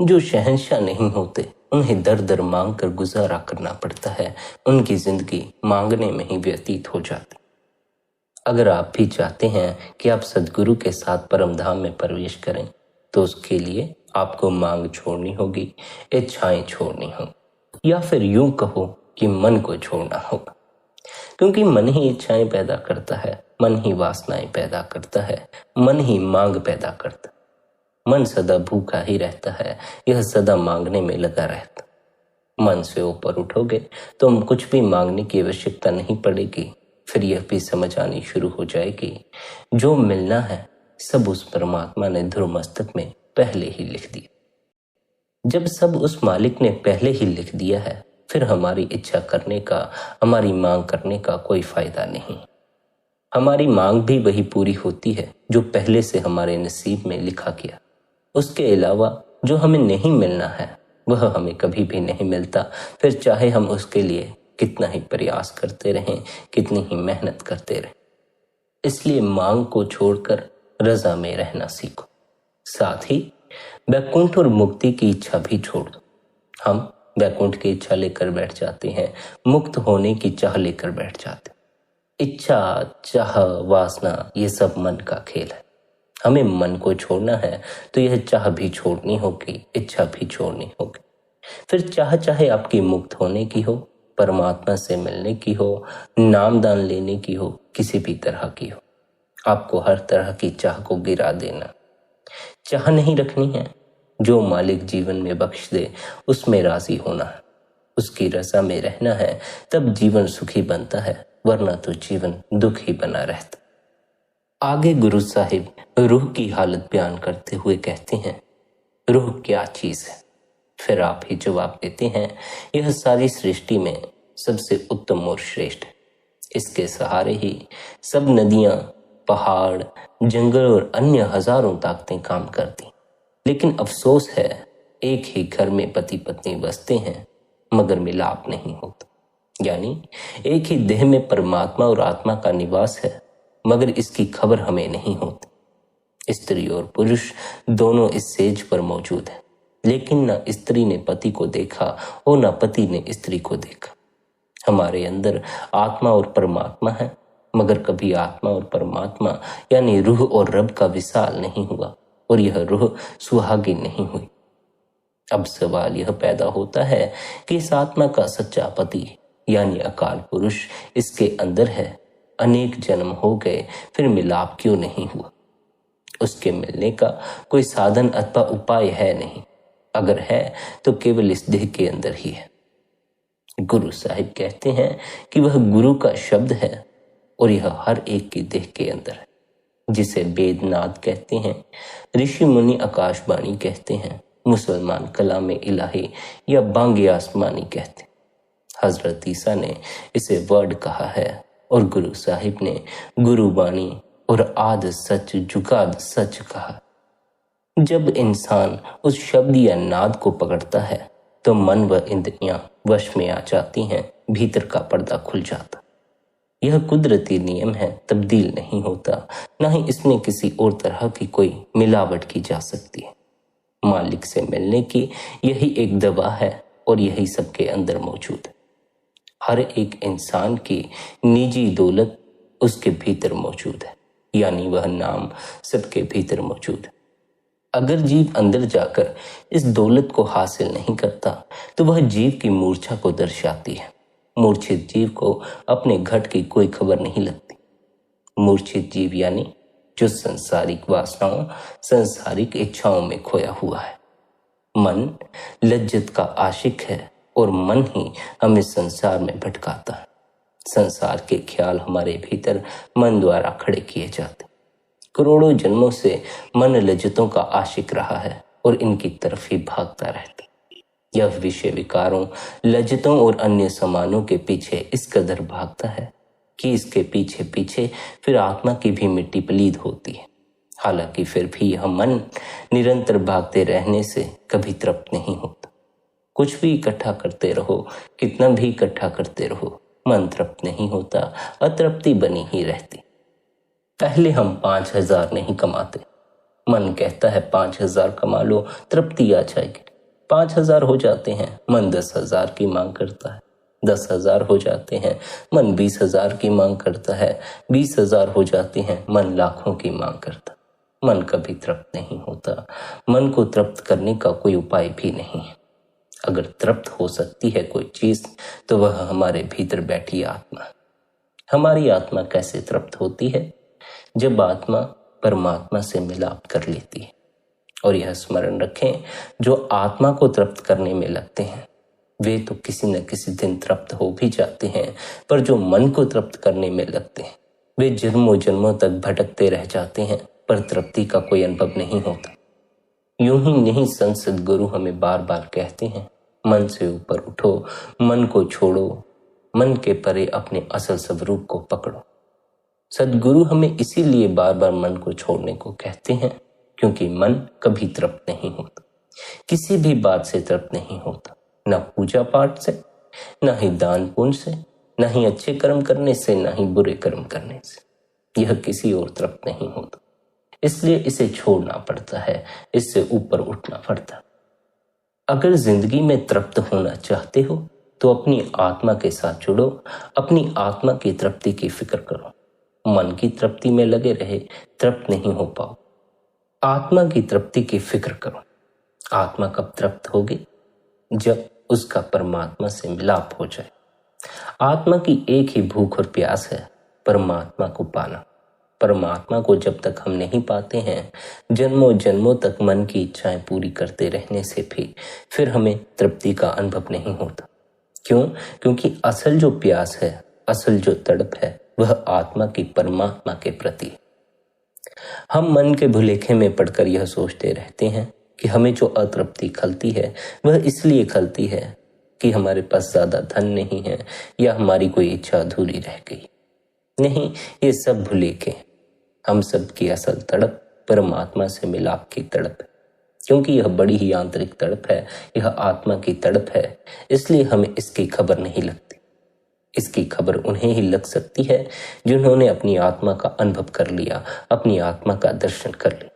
जो शहंशाह नहीं होते उन्हें दर दर मांग कर गुजारा करना पड़ता है। उनकी जिंदगी मांगने में ही व्यतीत हो जाती। अगर आप भी चाहते हैं कि आप सद्गुरु के साथ परमधाम में प्रवेश करें, तो उसके लिए आपको मांग छोड़नी होगी, इच्छाएं छोड़नी होंगी, या फिर यूं कहो कि मन को छोड़ना होगा। क्योंकि मन ही इच्छाएं पैदा करता है, मन ही वासनाएं पैदा करता है, मन ही मांग पैदा करता है। मन सदा भूखा ही रहता है, यह सदा मांगने में लगा रहता। मन से ऊपर उठोगे तो हम कुछ भी मांगने की आवश्यकता नहीं पड़ेगी। फिर यह भी समझ आनी शुरू हो जाएगी, जो मिलना है सब उस परमात्मा ने ध्रुव मस्तक में पहले ही लिख दिया। जब सब उस मालिक ने पहले ही लिख दिया है, फिर हमारी इच्छा करने का, हमारी मांग करने का कोई फायदा नहीं। हमारी मांग भी वही पूरी होती है जो पहले से हमारे नसीब में लिखा गया। उसके अलावा जो हमें नहीं मिलना है वह हमें कभी भी नहीं मिलता, फिर चाहे हम उसके लिए कितना ही प्रयास करते रहें, कितनी ही मेहनत करते रहें। इसलिए मांग को छोड़कर रजा में रहना सीखो। साथ ही वैकुंठ और मुक्ति की इच्छा भी छोड़ दो। हम वैकुंठ की इच्छा लेकर बैठ जाते हैं, मुक्त होने की चाह लेकर बैठ जाते हैं। इच्छा, चाह, वासना ये सब मन का खेल है। हमें मन को छोड़ना है तो यह चाह भी छोड़नी होगी, इच्छा भी छोड़नी होगी। फिर चाह चाहे आपकी मुक्त होने की हो, परमात्मा से मिलने की हो, नामदान लेने की हो, किसी भी तरह की हो, आपको हर तरह की चाह को गिरा देना। चाह नहीं रखनी है। जो मालिक जीवन में बख्श दे उसमें राजी होना है, उसकी रजा में रहना है, तब जीवन सुखी बनता है, वरना तो जीवन दुख ही बना रहता। आगे गुरु साहिब रूह की हालत बयान करते हुए कहते हैं, रूह क्या चीज है? फिर आप ही जवाब देते हैं, यह सारी सृष्टि में सबसे उत्तम और श्रेष्ठ है। इसके सहारे ही सब नदियां, पहाड़, जंगल और अन्य हजारों ताकतें काम करती। लेकिन अफसोस है, एक ही घर में पति पत्नी बसते हैं मगर मिलाप नहीं होता। यानी एक ही देह में परमात्मा और आत्मा का निवास है, मगर इसकी खबर हमें नहीं होती। स्त्री और पुरुष दोनों इस सेज पर मौजूद हैं, लेकिन न स्त्री ने पति को देखा और न पति ने स्त्री को देखा। हमारे अंदर आत्मा और परमात्मा है, मगर कभी आत्मा और परमात्मा यानी रूह और रब का विसाल नहीं हुआ और यह रूह सुहागिन नहीं हुई। अब सवाल यह पैदा होता है कि इस आत्मा का सच्चा पति यानी अकाल पुरुष इसके अंदर है, अनेक जन्म हो गए, फिर मिलाप क्यों नहीं हुआ? उसके मिलने का कोई साधन अथवा उपाय है नहीं। अगर है तो केवल इस देह के अंदर ही है। गुरु साहिब कहते हैं कि वह गुरु का शब्द है और यह हर एक की देह के अंदर है, जिसे वेदनाद कहते हैं, ऋषि मुनि आकाशवाणी कहते हैं, मुसलमान कलाम इलाही या बांगे आसमानी कहते हैं। हजरत ईसा ने इसे वर्ड कहा है और गुरु साहिब ने गुरुवाणी और आद सच जुगाद सच कहा। जब इंसान उस शब्द या नाद को पकड़ता है तो मन व इंद्रियां वश में आ जाती हैं, भीतर का पर्दा खुल जाता। यह कुदरती नियम है, तब्दील नहीं होता, न ही इसमें किसी और तरह की कोई मिलावट की जा सकती है। मालिक से मिलने की यही एक दवा है और यही सबके अंदर मौजूद है। हर एक इंसान की निजी दौलत उसके भीतर मौजूद है, यानी वह नाम सबके भीतर मौजूद है। अगर जीव अंदर जाकर इस दौलत को हासिल नहीं करता तो वह जीव की मूर्छा को दर्शाती है। मूर्छित जीव को अपने घट की कोई खबर नहीं लगती। मूर्छित जीव यानी जो संसारिक वासनाओं, संसारिक इच्छाओं में खोया हुआ है। मन लज्जत का आशिक है और मन ही हमें संसार में भटकाता है। संसार के ख्याल हमारे भीतर मन द्वारा खड़े किए जाते। करोड़ों जन्मों से मन लज्जतों का आशिक रहा है और इनकी तरफ ही भागता रहता। यह विषय विकारों, लज्जतों और अन्य सामानों के पीछे इस कदर भागता है कि इसके पीछे पीछे फिर आत्मा की भी मिट्टी पलीद होती है। हालांकि फिर भी यह मन निरंतर भागते रहने से कभी तृप्त नहीं होता। कुछ भी इकट्ठा करते रहो, कितना भी इकट्ठा करते रहो, मन तृप्त नहीं होता, अतृप्ति बनी ही रहती। पहले हम 5,000 नहीं कमाते, मन कहता है 5,000 कमा लो, तृप्ति आ जाएगी। 5,000 हो जाते हैं, मन 10,000 की मांग करता है। 10,000 हो जाते हैं, मन 20,000 की मांग करता है। 20,000 हो जाते हैं, मन लाखों की मांग करता है। मन कभी तृप्त नहीं होता। मन को तृप्त करने का कोई उपाय भी नहीं है। अगर तृप्त हो सकती है कोई चीज तो वह हमारे भीतर बैठी आत्मा। हमारी आत्मा कैसे तृप्त होती है? जब आत्मा परमात्मा से मिलाप कर लेती है। और यह स्मरण रखें, जो आत्मा को तृप्त करने में लगते हैं वे तो किसी न किसी दिन तृप्त हो भी जाते हैं, पर जो मन को तृप्त करने में लगते हैं वे जन्मों जन्मों तक भटकते रह जाते हैं, पर तृप्ति का कोई अनुभव नहीं होता। यूं ही नहीं, संत सद्गुरु हमें बार बार कहते हैं, मन से ऊपर उठो, मन को छोड़ो, मन के परे अपने असल स्वरूप को पकड़ो। सद्गुरु हमें इसीलिए बार बार मन को छोड़ने को कहते हैं, क्योंकि मन कभी तृप्त नहीं होता, किसी भी बात से तृप्त नहीं होता, न पूजा पाठ से, न ही दान पुण्य से, न ही अच्छे कर्म करने से, न ही बुरे कर्म करने से। यह किसी और तृप्त नहीं होता, इसलिए इसे छोड़ना पड़ता है, इससे ऊपर उठना पड़ता है। अगर जिंदगी में तृप्त होना चाहते हो तो अपनी आत्मा के साथ जुड़ो, अपनी आत्मा की तृप्ति की फिक्र करो। मन की तृप्ति में लगे रहे तृप्त नहीं हो पाओ। आत्मा की तृप्ति की फिक्र करो। आत्मा कब तृप्त होगी? जब उसका परमात्मा से मिलाप हो जाए। आत्मा की एक ही भूख और प्यास है, परमात्मा को पाना। परमात्मा को जब तक हम नहीं पाते हैं, जन्मों जन्मों तक मन की इच्छाएं पूरी करते रहने से भी फिर हमें तृप्ति का अनुभव नहीं होता। क्यों? क्योंकि असल जो प्यास है, असल जो तड़प है, वह आत्मा की परमात्मा के प्रति। हम मन के भुलेखे में पड़कर यह सोचते रहते हैं कि हमें जो अतृप्ति खलती है वह इसलिए खलती है कि हमारे पास ज्यादा धन नहीं है या हमारी कोई इच्छा अधूरी रह गई। नहीं, ये सब भुलेखे। हम सब की असल तड़प परमात्मा से मिलाप की तड़प है, क्योंकि यह बड़ी ही आंतरिक तड़प है, यह आत्मा की तड़प है, इसलिए हमें इसकी खबर नहीं लगती। इसकी खबर उन्हें ही लग सकती है जिन्होंने अपनी आत्मा का अनुभव कर लिया, अपनी आत्मा का दर्शन कर लिया।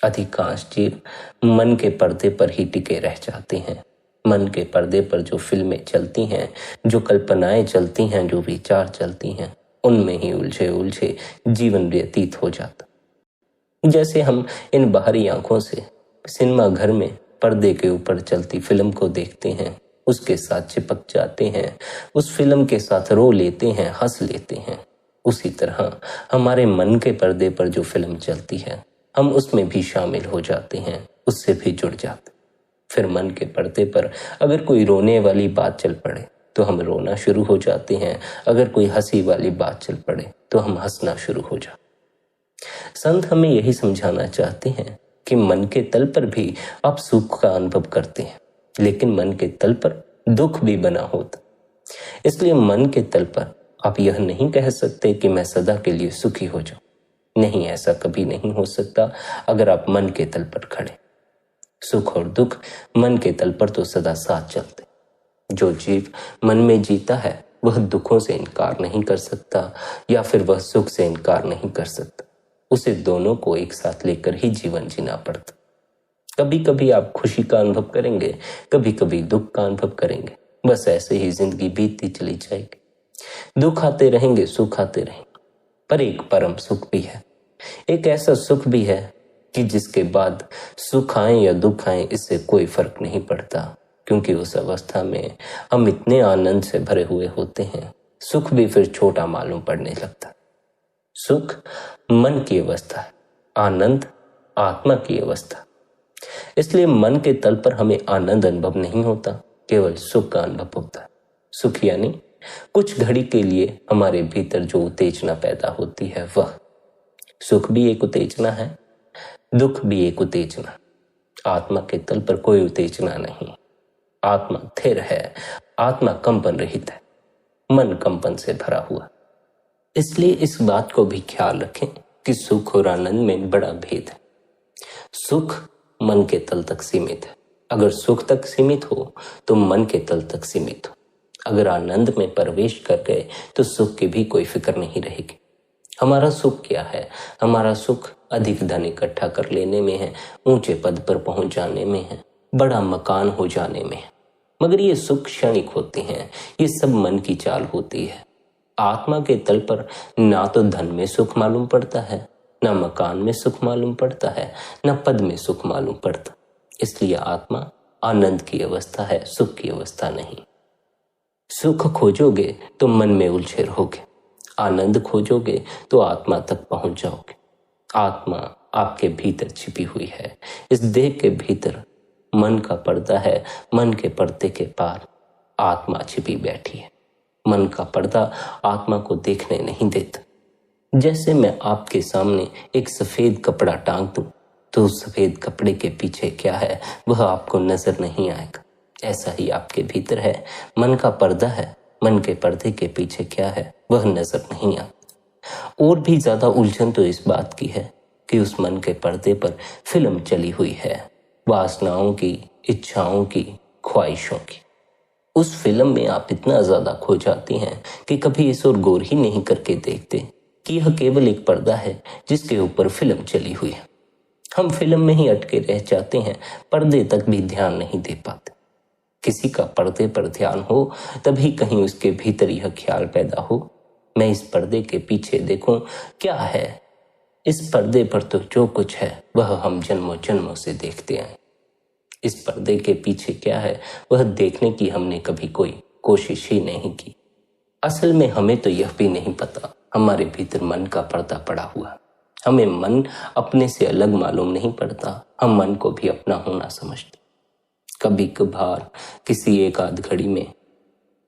अधिकांश जीव मन के पर्दे पर ही टिके रह जाते हैं। मन के पर्दे पर जो फिल्में चलती हैं, जो कल्पनाएं चलती हैं, जो विचार चलती हैं, उनमें ही उलझे उलझे जीवन व्यतीत हो जाता। जैसे हम इन बाहरी आंखों से सिनेमा घर में पर्दे के ऊपर चलती फिल्म को देखते हैं, उसके साथ चिपक जाते हैं, उस फिल्म के साथ रो लेते हैं, हंस लेते हैं। उसी तरह हमारे मन के पर्दे पर जो फिल्म चलती है, हम उसमें भी शामिल हो जाते हैं, उससे भी जुड़ जाते। फिर मन के पर्दे पर अगर कोई रोने वाली बात चल पड़े तो हम रोना शुरू हो जाते हैं, अगर कोई हंसी वाली बात चल पड़े तो हम हंसना शुरू हो जाते। संत हमें यही समझाना चाहते हैं कि मन के तल पर भी आप सुख का अनुभव करते हैं, लेकिन मन के तल पर दुख भी बना होता। इसलिए मन के तल पर आप यह नहीं कह सकते कि मैं सदा के लिए सुखी हो जाऊं। नहीं, ऐसा कभी नहीं हो सकता अगर आप मन के तल पर खड़े। सुख और दुख मन के तल पर तो सदा साथ चलते। जो जीव मन में जीता है वह दुखों से इनकार नहीं कर सकता या फिर वह सुख से इनकार नहीं कर सकता। उसे दोनों को एक साथ लेकर ही जीवन जीना पड़ता। कभी कभी आप खुशी का अनुभव करेंगे, कभी कभी दुख का अनुभव करेंगे। बस ऐसे ही जिंदगी बीतती चली जाएगी। दुख आते रहेंगे, सुख आते रहेंगे, पर एक परम सुख भी है। एक ऐसा सुख भी है कि जिसके बाद सुख आए या दुख आए इससे कोई फर्क नहीं पड़ता, क्योंकि उस अवस्था में हम इतने आनंद से भरे हुए होते हैं, सुख भी फिर छोटा मालूम पड़ने लगता। सुख मन की अवस्था है, आनंद आत्मा की अवस्था। इसलिए मन के तल पर हमें आनंद अनुभव नहीं होता, केवल सुख का अनुभव होता है। सुख यानी कुछ घड़ी के लिए हमारे भीतर जो उत्तेजना पैदा होती है वह। सुख भी एक उत्तेजना है, दुख भी एक उत्तेजना। आत्मा के तल पर कोई उत्तेजना नहीं। आत्मा स्थिर है, आत्मा कंपन रहित है, मन कंपन से भरा हुआ। इसलिए इस बात को भी ख्याल रखें कि सुख और आनंद में बड़ा भेद है। सुख मन के तल तक सीमित है। अगर सुख तक सीमित हो तो मन के तल तक सीमित हो। अगर आनंद में प्रवेश कर गए तो सुख की भी कोई फिक्र नहीं रहेगी। हमारा सुख क्या है? हमारा सुख अधिक धन इकट्ठा कर लेने में है, ऊंचे पद पर पहुंच जाने में है, बड़ा मकान हो जाने में है। मगर ये सुख क्षणिक होते हैं, ये सब मन की चाल होती है। आत्मा के तल पर ना तो धन में सुख मालूम पड़ता है, ना मकान में सुख मालूम पड़ता है, ना पद में सुख मालूम पड़ता। इसलिए आत्मा आनंद की अवस्था है, सुख की अवस्था नहीं। सुख खोजोगे तो मन में उलझे रहोगे, आनंद खोजोगे तो आत्मा तक पहुंच जाओगे। आत्मा आपके भीतर छिपी हुई है। इस देह के भीतर मन का पर्दा है, मन के पर्दे के पार आत्मा छिपी बैठी है। मन का पर्दा आत्मा को देखने नहीं देता। जैसे मैं आपके सामने एक सफेद कपड़ा टांग दूं तो उस सफेद कपड़े के पीछे क्या है वह आपको नजर नहीं आएगा। ऐसा ही आपके भीतर है, मन का पर्दा है, मन के पर्दे के पीछे क्या है वह नजर नहीं आता। और भी ज्यादा उलझन तो इस बात की है कि उस मन के पर्दे पर फिल्म चली हुई है, वासनाओं की, इच्छाओं की, ख्वाहिशों की। उस फिल्म में आप इतना ज्यादा खो जाती हैं कि कभी इस ओर गौर ही नहीं करके देखते कि यह केवल एक पर्दा है जिसके ऊपर फिल्म चली हुई है। हम फिल्म में ही अटके रह जाते हैं, पर्दे तक भी ध्यान नहीं दे पाते। किसी का पर्दे पर ध्यान हो तभी कहीं उसके भीतर यह ख्याल पैदा हो, मैं इस पर्दे के पीछे देखूं क्या है। इस पर्दे पर तो जो कुछ है वह हम जन्मों जन्मों से देखते हैं। इस पर्दे के पीछे क्या है वह देखने की हमने कभी कोई कोशिश ही नहीं की। असल में हमें तो यह भी नहीं पता हमारे भीतर मन का पर्दा पड़ा हुआ। हमें मन अपने से अलग मालूम नहीं पड़ता, हम मन को भी अपना होना समझते। कभी कभार किसी एक आध घड़ी में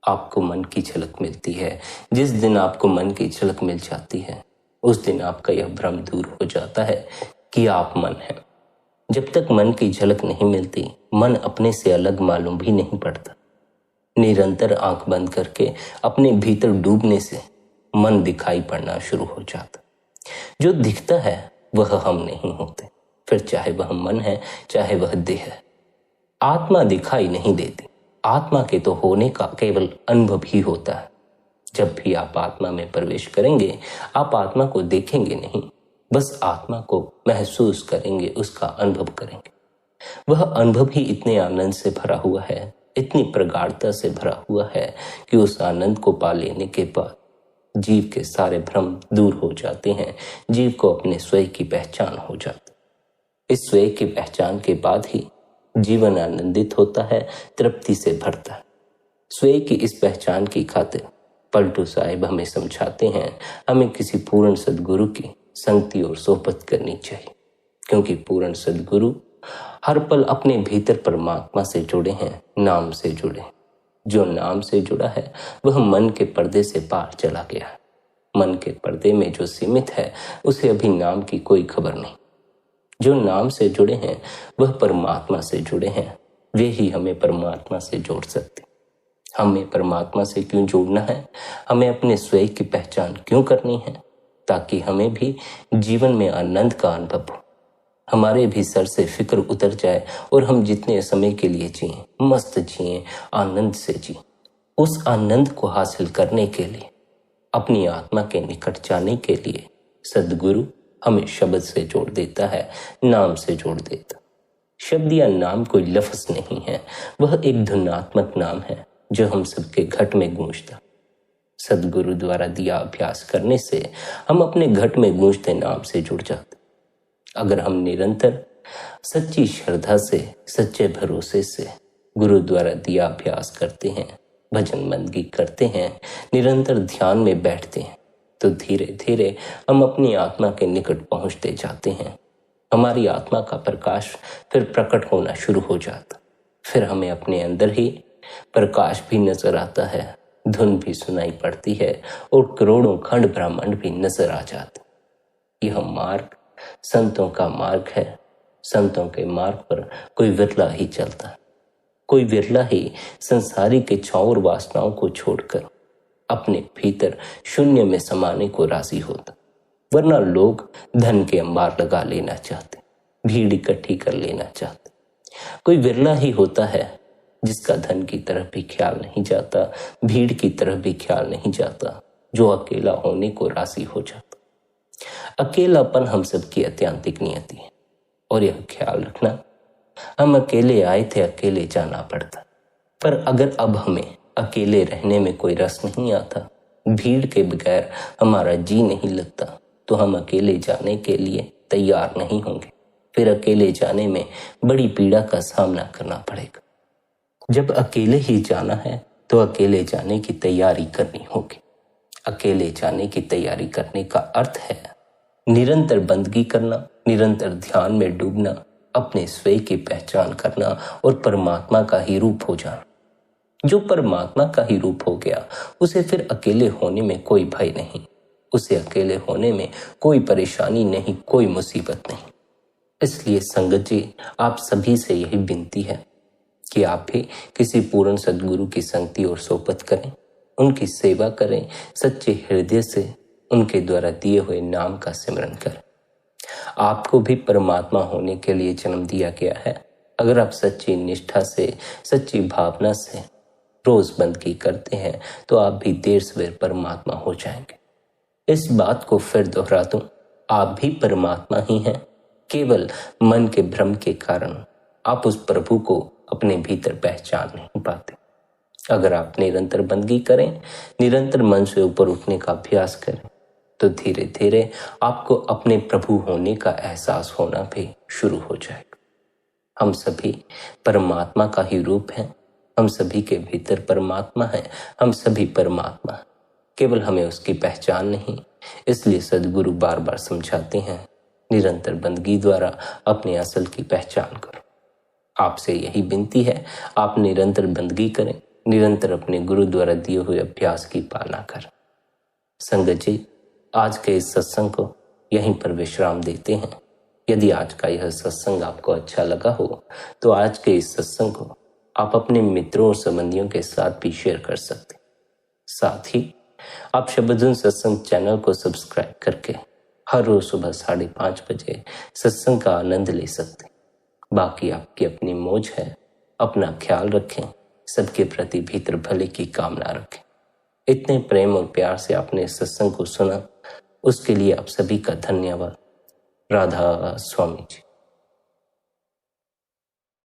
आपको मन की झलक मिलती है। जिस दिन आपको मन की झलक मिल जाती है उस दिन आपका यह भ्रम दूर हो जाता है कि आप मन हैं। जब तक मन की झलक नहीं मिलती मन अपने से अलग मालूम भी नहीं पड़ता। निरंतर आंख बंद करके अपने भीतर डूबने से मन दिखाई पड़ना शुरू हो जाता। जो दिखता है वह हम नहीं होते, फिर चाहे वह मन है चाहे वह देह है। आत्मा दिखाई नहीं देती, आत्मा के तो होने का केवल अनुभव ही होता है। जब भी आप आत्मा में प्रवेश करेंगे आप आत्मा को देखेंगे नहीं, बस आत्मा को महसूस करेंगे, उसका अनुभव करेंगे। वह अनुभव ही इतने आनंद से भरा हुआ है, इतनी प्रगाढ़ता से भरा हुआ है कि उस आनंद को पा लेने के बाद जीव के सारे भ्रम दूर हो जाते हैं। जीव को अपने स्वयं की पहचान हो जाती। इस स्वयं की पहचान के बाद ही जीवन आनंदित होता है, तृप्ति से भरता है। स्वयं की इस पहचान की खातिर पलटू साहिब हमें समझाते हैं हमें किसी पूर्ण सद्गुरु की संगति और सोहबत करनी चाहिए, क्योंकि पूर्ण सद्गुरु हर पल अपने भीतर परमात्मा से जुड़े हैं, नाम से जुड़े। जो नाम से जुड़ा है वह मन के पर्दे से पार चला गया है। मन के पर्दे में जो सीमित है उसे अभी नाम की कोई खबर नहीं। जो नाम से जुड़े हैं वह परमात्मा से जुड़े हैं, वे ही हमें परमात्मा से जोड़ सकते। हमें परमात्मा से क्यों जोड़ना है, हमें अपने स्वयं की पहचान क्यों करनी है, ताकि हमें भी जीवन में आनंद का अनुभव हो, हमारे भी सर से फिक्र उतर जाए और हम जितने समय के लिए जिए मस्त जिए, आनंद से जिए। उस आनंद को हासिल करने के लिए, अपनी आत्मा के निकट जाने के लिए सद्गुरु हमें शब्द से जोड़ देता है, नाम से जोड़ देता। शब्द या नाम कोई लफ्ज नहीं है, वह एक धुनात्मक नाम है जो हम सबके घट में गूंजता। सद्गुरु द्वारा दिया अभ्यास करने से हम अपने घट में गूंजते नाम से जुड़ जाते। अगर हम निरंतर सच्ची श्रद्धा से, सच्चे भरोसे से गुरु द्वारा दिया अभ्यास करते हैं, भजन बंदगी करते हैं, निरंतर ध्यान में बैठते हैं, तो धीरे धीरे हम अपनी आत्मा के निकट पहुंचते जाते हैं। हमारी आत्मा का प्रकाश फिर प्रकट होना शुरू हो जाता। फिर हमें अपने अंदर ही प्रकाश भी नजर आता है, धुन भी सुनाई पड़ती है और करोड़ों खंड ब्रह्मांड भी नजर आ जाते। यह मार्ग संतों का मार्ग है। संतों के मार्ग पर कोई विरला ही चलता है। कोई विरला ही संसारी के छाव और वासनाओं को छोड़कर अपने भीतर शून्य में समाने को राजी होता, वरना लोग धन के अंबार लगा लेना चाहते, भीड़ इकट्ठी कर लेना चाहते। कोई विरला ही होता है जिसका धन की तरफ भी ख्याल नहीं जाता, भीड़ की तरफ भी ख्याल नहीं जाता, जो अकेला होने को राजी हो जाता। अकेलापन हम सबकी अत्यंतिक नियति है, और यह ख्याल रखना, हम अकेले आए थे, अकेले जाना पड़ता। पर अगर अब हमें अकेले रहने में कोई रस नहीं आता, भीड़ के बगैर हमारा जी नहीं लगता, तो हम अकेले जाने के लिए तैयार नहीं होंगे। फिर अकेले जाने में बड़ी पीड़ा का सामना करना पड़ेगा। जब अकेले ही जाना है तो अकेले जाने की तैयारी करनी होगी। अकेले जाने की तैयारी करने का अर्थ है निरंतर बंदगी करना, निरंतर ध्यान में डूबना, अपने स्वयं की पहचान करना और परमात्मा का ही रूप हो जाना। जो परमात्मा का ही रूप हो गया, उसे फिर अकेले होने में कोई भय नहीं, उसे अकेले होने में कोई परेशानी नहीं, कोई मुसीबत नहीं। इसलिए संगत जी, आप सभी से यही विनती है कि आप भी किसी पूर्ण सद्गुरु की संगति और सोबत करें, उनकी सेवा करें, सच्चे हृदय से उनके द्वारा दिए हुए नाम का सिमरन करें। आपको भी परमात्मा होने के लिए जन्म दिया गया है। अगर आप सच्ची निष्ठा से, सच्ची भावना से रोज बंदगी करते हैं तो आप भी देर सवेर परमात्मा हो जाएंगे। इस बात को फिर दोहरा दूं, आप भी परमात्मा ही हैं। केवल मन के भ्रम के कारण आप उस प्रभु को अपने भीतर पहचान नहीं पाते। अगर आप निरंतर बंदगी करें, निरंतर मन से ऊपर उठने का अभ्यास करें, तो धीरे धीरे आपको अपने प्रभु होने का एहसास होना भी शुरू हो जाएगा। हम सभी परमात्मा का ही रूप हैं, हम सभी के भीतर परमात्मा है, हम सभी परमात्मा हैं। केवल हमें उसकी पहचान नहीं, इसलिए सद्गुरु बार बार समझाते हैं, निरंतर बंदगी द्वारा अपने असल की पहचान करो। आपसे यही विनती है, आप निरंतर बंदगी करें, निरंतर अपने गुरु द्वारा दिए हुए अभ्यास की पालना करें। संगत जी, आज के इस सत्संग को यहीं पर विश्राम देते हैं। यदि आज का यह सत्संग आपको अच्छा लगा हो तो आज के इस सत्संग को आप अपने मित्रों और संबंधियों के साथ भी शेयर कर सकते हैं। साथ ही आप शब्दधुन सत्संग चैनल को सब्सक्राइब करके हर रोज सुबह 5:30 बजे सत्संग का आनंद ले सकते हैं। बाकी आपकी अपनी मौज है। अपना ख्याल रखें, सबके प्रति भीतर भले की कामना रखें। इतने प्रेम और प्यार से आपने इस सत्संग को सुना, उसके लिए आप सभी का धन्यवाद। राधा स्वामी जी।